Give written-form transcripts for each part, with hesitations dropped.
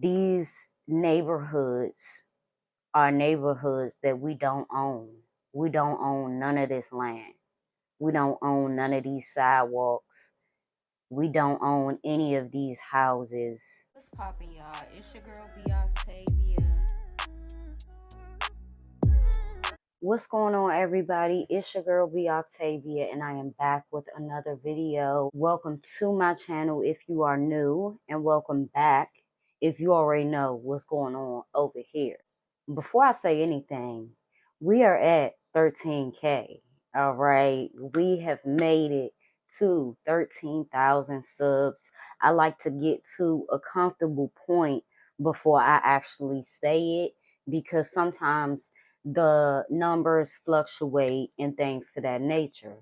These neighborhoods are neighborhoods that we don't own. We don't own none of this land. We don't own none of these sidewalks. We don't own any of these houses. What's poppin', y'all? It's your girl B Octavia. What's going on, everybody? It's your girl B Octavia, and I am back with another video. Welcome to my channel if you are new, and welcome back if you already know what's going on over here. Before I say anything, we are at 13K. All right, we have made it to 13,000 subs. I like to get to a comfortable point before I actually say it, because sometimes the numbers fluctuate and things to that nature.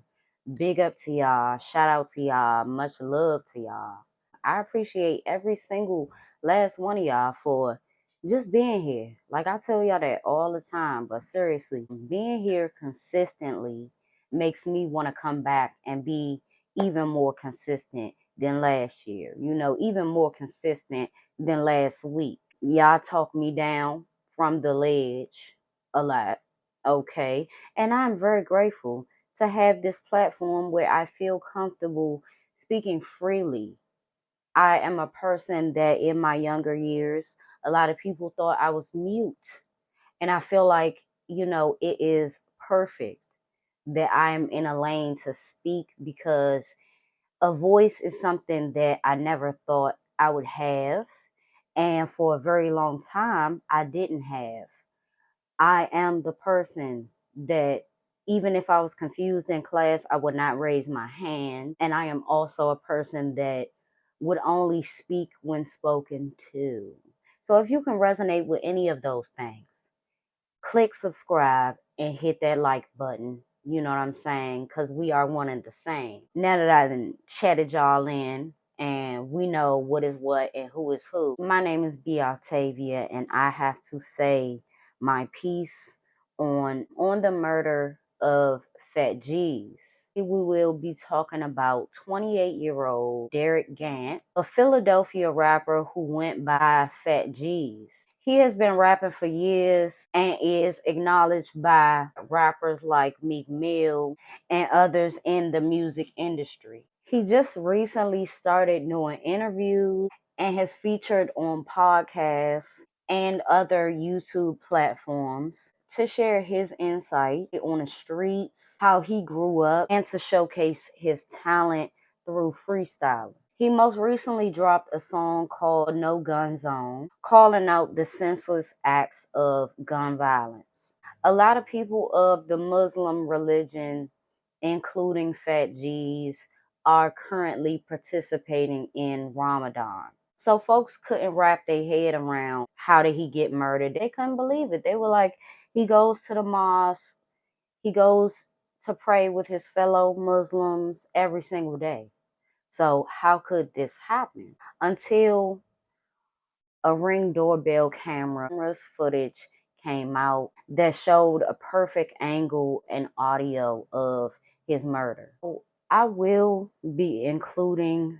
Big up to y'all. Shout out to y'all. Much love to y'all. I appreciate every single last one of y'all for just being here. Like, I tell y'all that all the time, but seriously, being here consistently makes me want to come back and be even more consistent than last year. You know, even more consistent than last week. Y'all talk me down from the ledge a lot, okay? And I'm very grateful to have this platform where I feel comfortable speaking freely. I am a person that in my younger years, a lot of people thought I was mute. And I feel like, it is perfect that I am in a lane to speak, because a voice is something that I never thought I would have. And for a very long time, I didn't have. I am the person that, even if I was confused in class, I would not raise my hand. And I am also a person that would only speak when spoken to. So if you can resonate with any of those things, click subscribe and hit that like button. You know what I'm saying? Because we are one and the same. Now that I done chatted y'all in and we know what is what and who is who, my name is B Octavia, and I have to say my piece on the murder of Phat Geez. We will be talking about 28-year-old Derrick Gant, a Philadelphia rapper who went by Phat Geez. He has been rapping for years and is acknowledged by rappers like Meek Mill and others in the music industry. He just recently started doing interviews and has featured on podcasts and other YouTube platforms to share his insight on the streets, how he grew up, and to showcase his talent through freestyling. He most recently dropped a song called No Gun Zone, calling out the senseless acts of gun violence. A lot of people of the Muslim religion, including Phat Geez, are currently participating in Ramadan. So folks couldn't wrap their head around how did he get murdered. They couldn't believe it. They were like, he goes to the mosque, he goes to pray with his fellow Muslims every single day. So how could this happen? Until a Ring doorbell camera's footage came out that showed a perfect angle and audio of his murder. So I will be including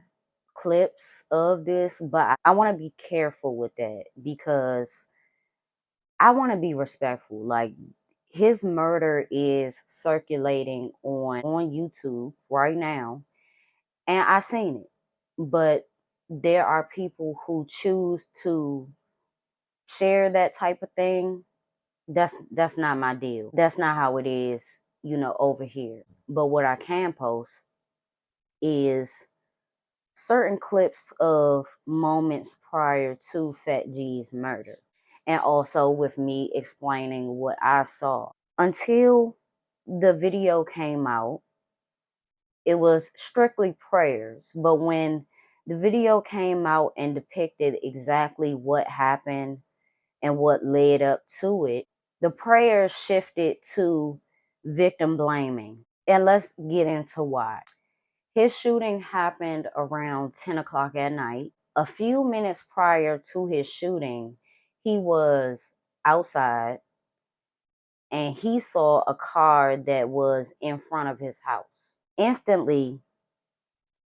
clips of this, but I want to be careful with that because I want to be respectful. Like, his murder is circulating on YouTube right now, and I seen it. But there are people who choose to share that type of thing. That's not my deal. That's not how it is, over here. But what I can post is certain clips of moments prior to Phat Geez' murder, and also with me explaining what I saw. Until the video came out, it was strictly prayers. But when the video came out and depicted exactly what happened and what led up to it, the prayers shifted to victim blaming. And let's get into why. His shooting happened around 10 o'clock at night. A few minutes prior to his shooting, he was outside and he saw a car that was in front of his house. Instantly,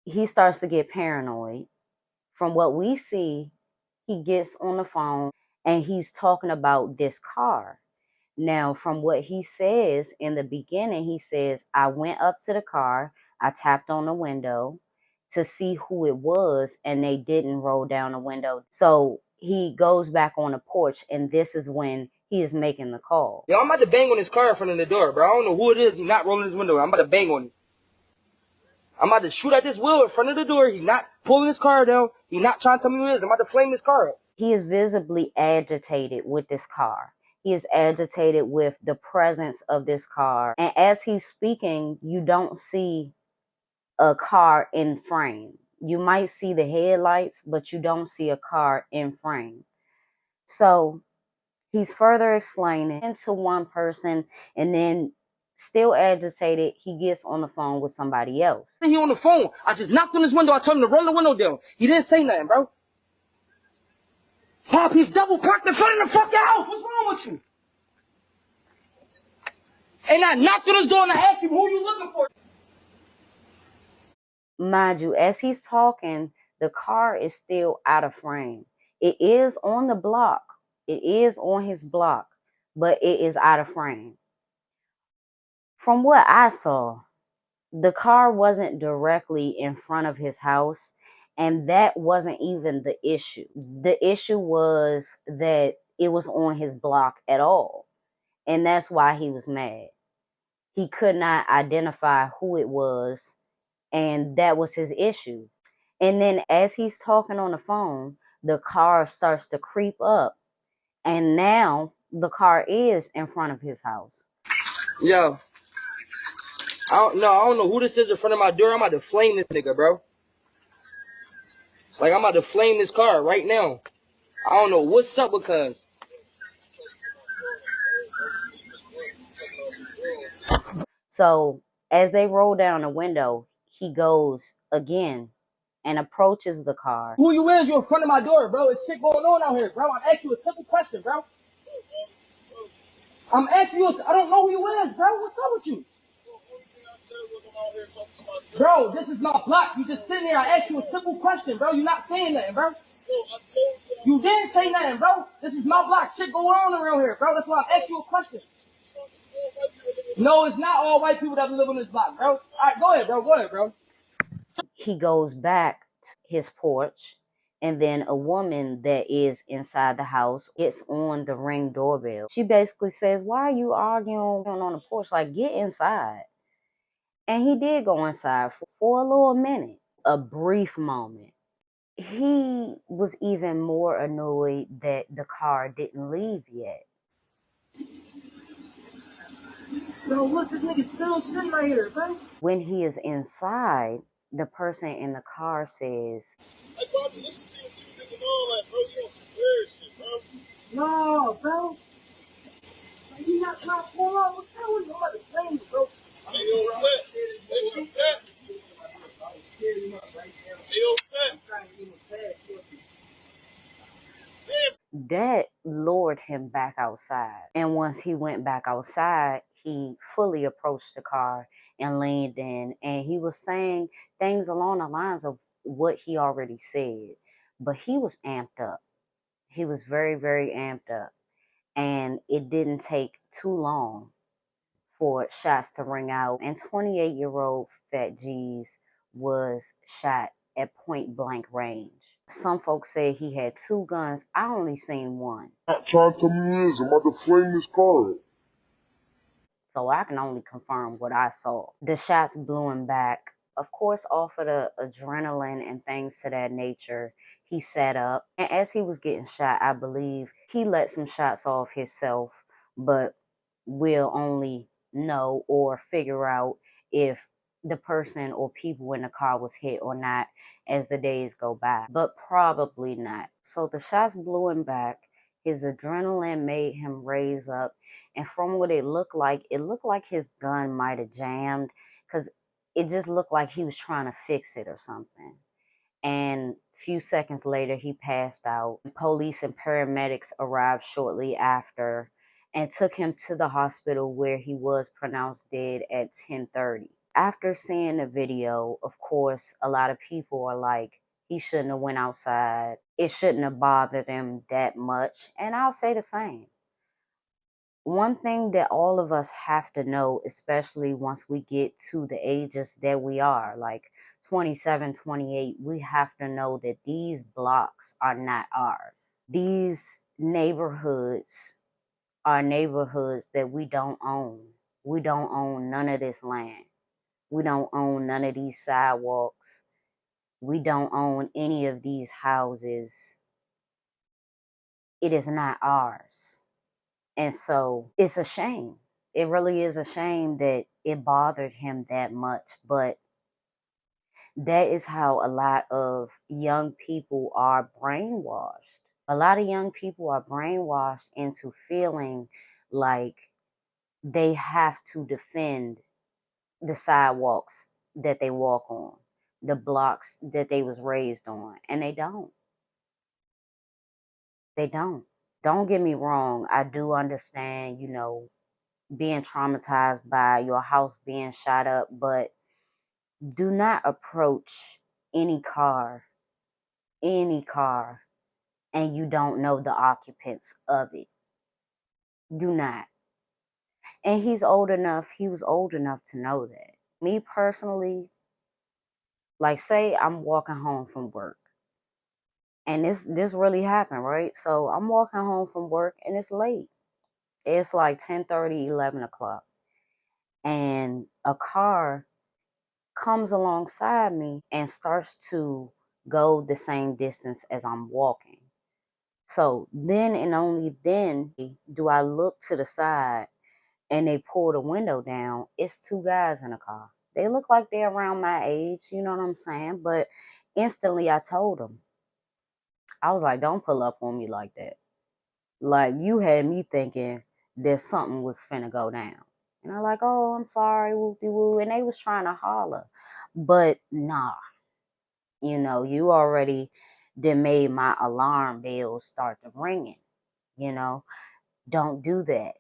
he starts to get paranoid. From what we see, he gets on the phone and he's talking about this car. Now, from what he says in the beginning, he says, I went up to the car, I tapped on the window to see who it was, and they didn't roll down the window. So he goes back on the porch, and this is when he is making the call. Yo, I'm about to bang on his car in front of the door, bro. I don't know who it is. He's not rolling his window. I'm about to bang on him. I'm about to shoot at this wheel in front of the door. He's not pulling his car down. He's not trying to tell me who it is. I'm about to flame this car up. He is visibly agitated with this car. He is agitated with the presence of this car. And as he's speaking, you don't see a car in frame. You might see the headlights, but you don't see a car in frame. So he's further explaining to one person, and then still agitated, he gets on the phone with somebody else. He on the phone. I just knocked on his window. I told him to roll the window down. He didn't say nothing, bro. Pop, he's double parked in front of the fucking house. What's wrong with you? And I knocked on his door and I asked him, who you looking for? Mind you, as he's talking, the car is still out of frame. It is on the block. It is on his block, but it is out of frame. From what I saw, the car wasn't directly in front of his house, and that wasn't even the issue. The issue was that it was on his block at all, and that's why he was mad. He could not identify who it was, and that was his issue. And then as he's talking on the phone, the car starts to creep up, and now the car is in front of his house. Yo, I don't know who this is in front of my door. I'm about to flame this nigga, bro. Like, I'm about to flame this car right now. I don't know what's up because. So as they roll down the window, he goes again and approaches the car. Who you is? You're in front of my door, bro. There's shit going on out here, bro. I'm asking you a simple question, bro. I'm asking you, I don't know who you is, bro. What's up with you? Bro, this is my block. You just sitting there. I asked you a simple question, bro. You're not saying nothing, bro. You didn't say nothing, bro. This is my block. Shit going on around here, bro. That's why I asked you a question. No, it's not all white people that live on this block, bro. All right, go ahead, bro. Go ahead, bro. He goes back to his porch, and then a woman that is inside the house gets on the Ring doorbell. She basically says, why are you arguing on the porch? Like, get inside. And he did go inside for a little minute, a brief moment. He was even more annoyed that the car didn't leave yet. Bro, look, this nigga's still sitting right here, bro. When he is inside, the person in the car says, I thought to listen to you music and all that, bro. You on some weird shit, bro. No, bro. Like, you not trying to pull out. What's wrong with you? I'm about to blame you, bro. Hey, yo, Fat. Hey, yo, Fat. Hey, yo, Fat. that lured him back outside. And once he went back outside, he fully approached the car and leaned in. And he was saying things along the lines of what he already said. But he was amped up. He was very, very amped up. And it didn't take too long for shots to ring out. And 28-year-old Phat Geez was shot at point blank range. Some folks say he had 2 guns. I only seen 1. Trying to tell me who it is. I'm about to flame this car. So I can only confirm what I saw. The shots blew him back. Of course, off of the adrenaline and things to that nature, he sat up. And as he was getting shot, I believe he let some shots off himself, but we'll only know or figure out if the person or people in the car was hit or not as the days go by, but probably not. So the shots blew him back. His adrenaline made him raise up, and from what it looked like his gun might have jammed, because it just looked like he was trying to fix it or something. And a few seconds later, he passed out. Police and paramedics arrived shortly after and took him to the hospital, where he was pronounced dead at 10:30. After seeing the video, of course, a lot of people are like, he shouldn't have went outside. it shouldn't have bothered them that much. And I'll say the same. One thing that all of us have to know, especially once we get to the ages that we are, like 27, 28, we have to know that these blocks are not ours. These neighborhoods are neighborhoods that we don't own. We don't own none of this land. We don't own none of these sidewalks. We don't own any of these houses. It is not ours. And so it's a shame. It really is a shame that it bothered him that much. But that is how a lot of young people are brainwashed. A lot of young people are brainwashed into feeling like they have to defend the sidewalks that they walk on, the blocks that they was raised on. And they don't. They don't. Don't get me wrong. I do understand, being traumatized by your house being shot up, but do not approach any car, and you don't know the occupants of it. Do not. And he was old enough to know that. Me personally, like say I'm walking home from work. And this really happened, right? So I'm walking home from work and it's late. It's like 10:30, 11 o'clock. And a car comes alongside me and starts to go the same distance as I'm walking. So then and only then do I look to the side and they pull the window down. It's two guys in a car. They look like they're around my age, you know what I'm saying? But instantly I told them, I was like, don't pull up on me like that. Like, you had me thinking that something was finna go down. And I'm like, oh, I'm sorry, whoopie-woo. And they was trying to holler. But nah, you already done made my alarm bells start to ringing. Don't do that.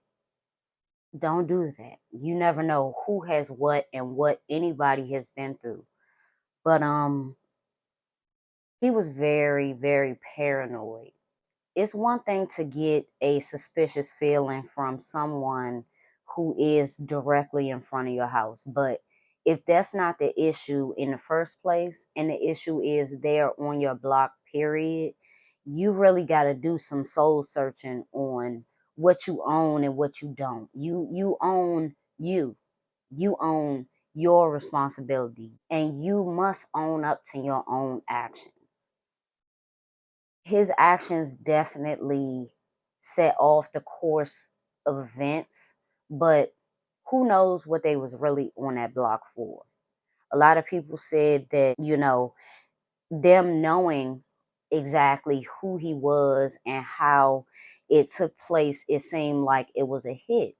Don't do that. You never know who has what and what anybody has been through. But he was very, very paranoid. It's one thing to get a suspicious feeling from someone who is directly in front of your house. But if that's not the issue in the first place, and the issue is they're on your block, period, you really got to do some soul searching on what you own and what you don't. You own you. You own your responsibility, and you must own up to your own actions. His actions definitely set off the course of events, but who knows what they was really on that block for. A lot of people said that, them knowing exactly who he was and how it took place, it seemed like it was a hit.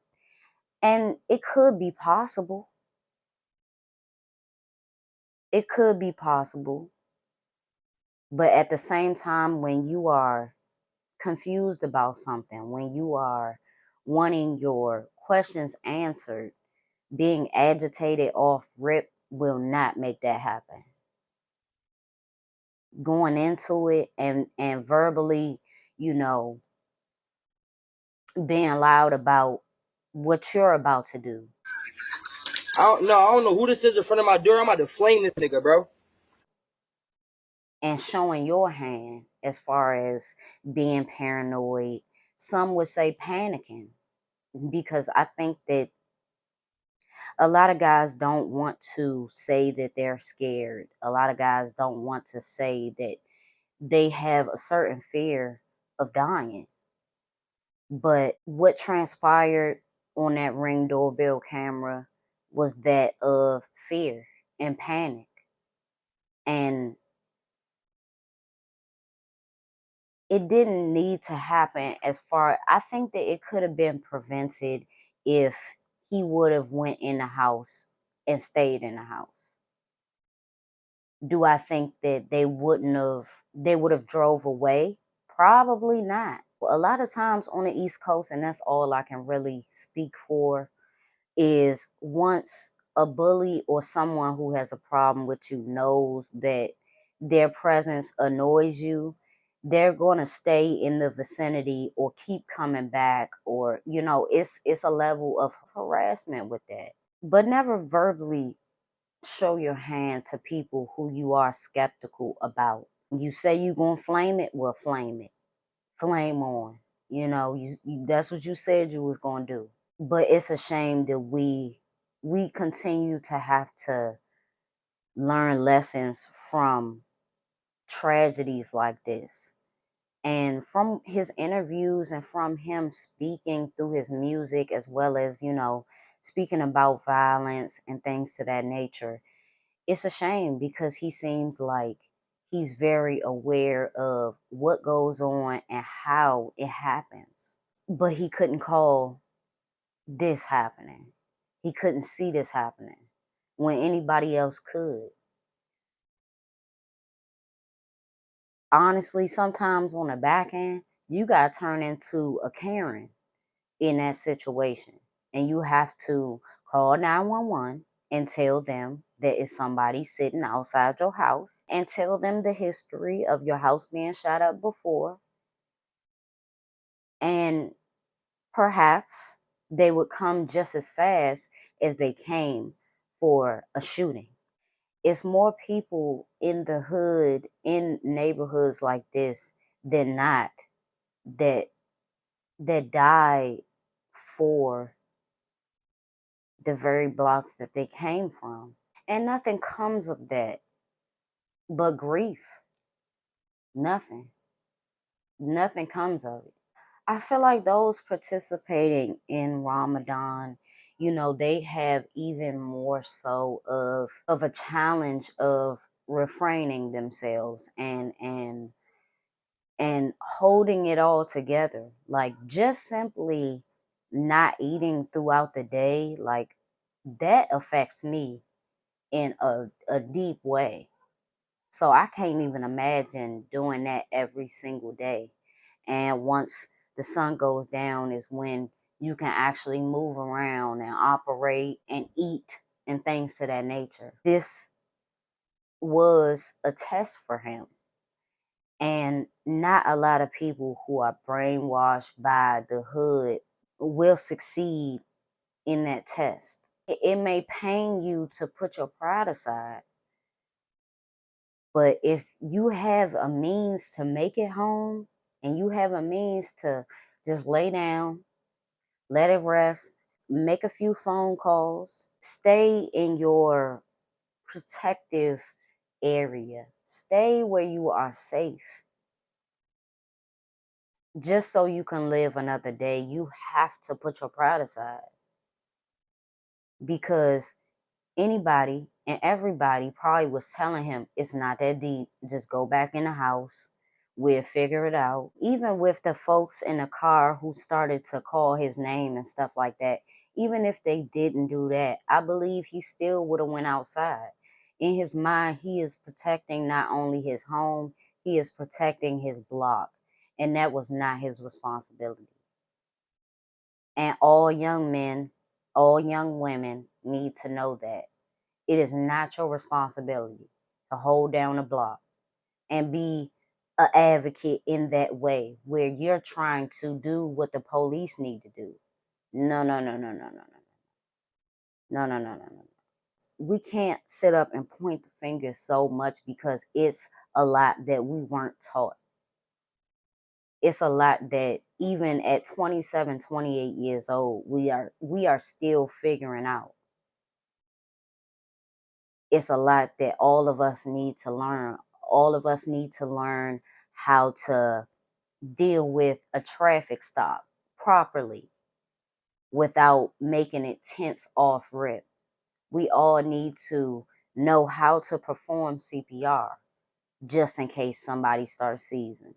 And it could be possible. It could be possible. But at the same time, when you are confused about something, when you are wanting your questions answered, being agitated off rip will not make that happen. Going into it and verbally, being loud about what you're about to do. I don't know who this is in front of my door. I'm about to flame this nigga, bro. And showing your hand as far as being paranoid. Some would say panicking, because I think that a lot of guys don't want to say that they're scared. A lot of guys don't want to say that they have a certain fear of dying. But what transpired on that Ring doorbell camera was that of fear and panic. And it didn't need to happen. I think that it could have been prevented if he would have went in the house and stayed in the house. Do I think that they would have drove away? Probably not. A lot of times on the East Coast, and that's all I can really speak for, is once a bully or someone who has a problem with you knows that their presence annoys you, they're going to stay in the vicinity or keep coming back, or it's a level of harassment with that. But never verbally show your hand to people who you are skeptical about. You say you're going to flame it, well, flame it. Flame on. That's what you said you was going to do. But it's a shame that we continue to have to learn lessons from tragedies like this. And from his interviews and from him speaking through his music, as well as, speaking about violence and things to that nature, it's a shame because he seems like he's very aware of what goes on and how it happens. But he couldn't call this happening. He couldn't see this happening when anybody else could. Honestly, sometimes on the back end, you got to turn into a Karen in that situation. And you have to call 911 and tell them that it's somebody sitting outside your house, and tell them the history of your house being shot up before. And perhaps they would come just as fast as they came for a shooting. It's more people in the hood, in neighborhoods like this, than not, that die for the very blocks that they came from. And nothing comes of that but grief. Nothing. Nothing comes of it. I feel like those participating in Ramadan, they have even more so of a challenge of refraining themselves and holding it all together. Like, just simply not eating throughout the day, like, that affects me in a deep way. So I can't even imagine doing that every single day. And once the sun goes down is when you can actually move around and operate and eat and things to that nature. This was a test for him. And not a lot of people who are brainwashed by the hood will succeed in that test. It may pain you to put your pride aside, but if you have a means to make it home, and you have a means to just lay down, let it rest, make a few phone calls, stay in your protective area, stay where you are safe, just so you can live another day, you have to put your pride aside. Because anybody and everybody probably was telling him it's not that deep, just go back in the house, we'll figure it out. Even with the folks in the car who started to call his name and stuff like that, even if they didn't do that, I believe he still would have went outside. In his mind, he is protecting not only his home, he is protecting his block, and that was not his responsibility. And all young men, all young women need to know that it is not your responsibility to hold down a block and be an advocate in that way where you're trying to do what the police need to do. No, no, no, no, no, no, no. No, no, no, no, no. We can't sit up and point the finger so much, because it's a lot that we weren't taught. It's a lot that even at 27, 28 years old, we are still figuring out. It's a lot that all of us need to learn. All of us need to learn how to deal with a traffic stop properly without making it tense off rip. We all need to know how to perform CPR just in case somebody starts seizing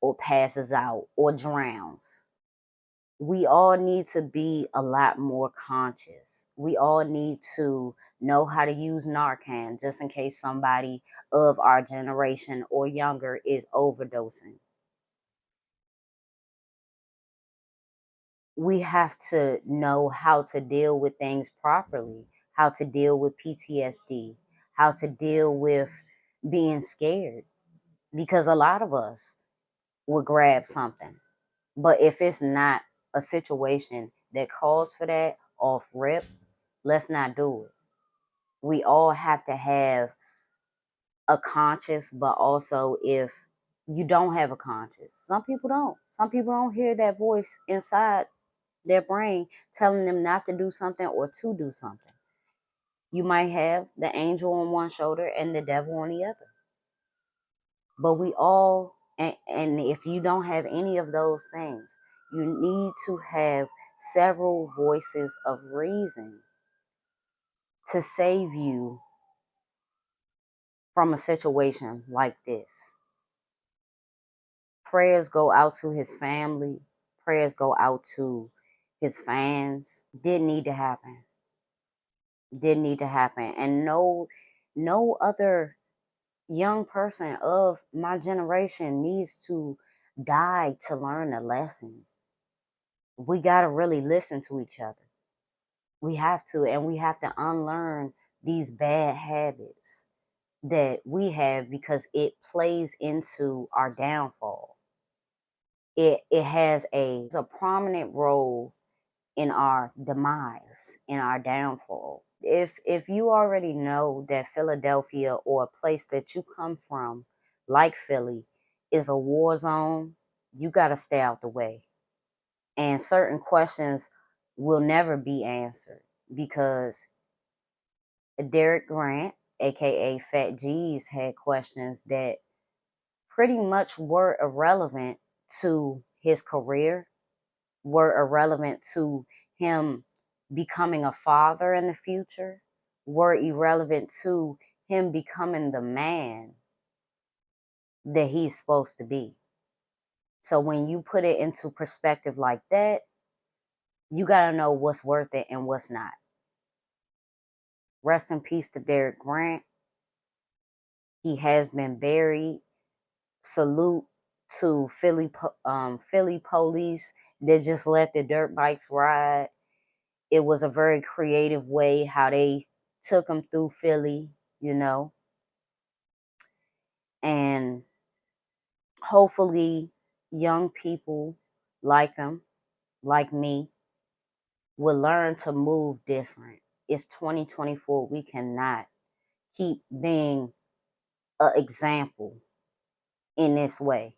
or passes out or drowns. We all need to be a lot more conscious. We all need to know how to use Narcan just in case somebody of our generation or younger is overdosing. We have to know how to deal with things properly, how to deal with PTSD, how to deal with being scared. because a lot of us would grab something. But if it's not a situation that calls for that off rip, let's not do it. We all have to have a conscience, but also if you don't have a conscience, some people don't. Some people don't hear that voice inside their brain telling them not to do something or to do something. You might have the angel on one shoulder and the devil on the other. But we all, and if you don't have any of those things, you need to have several voices of reason to save you from a situation like this. Prayers go out to his family, prayers go out to his fans. Didn't need to happen. Didn't need to happen. And no other young person of my generation needs to die to learn a lesson. We got to really listen to each other. We have to, and we have to unlearn these bad habits that we have because it plays into our downfall. It has a prominent role in our demise, in our downfall. If you already know that Philadelphia or a place that you come from, like Philly, is a war zone, you got to stay out the way. And certain questions will never be answered because Derrick Gant, aka Phat Geez, had questions that pretty much were irrelevant to his career, were irrelevant to him becoming a father in the future, were irrelevant to him becoming the man that he's supposed to be. So when you put it into perspective like that, you got to know what's worth it and what's not. Rest in peace to Derrick Gant. He has been buried. Salute to Philly police that just let the dirt bikes ride. It was a very creative way how they took him through Philly, you know. And hopefully young people like him, like me, will learn to move different. It's 2024. We cannot keep being an example in this way.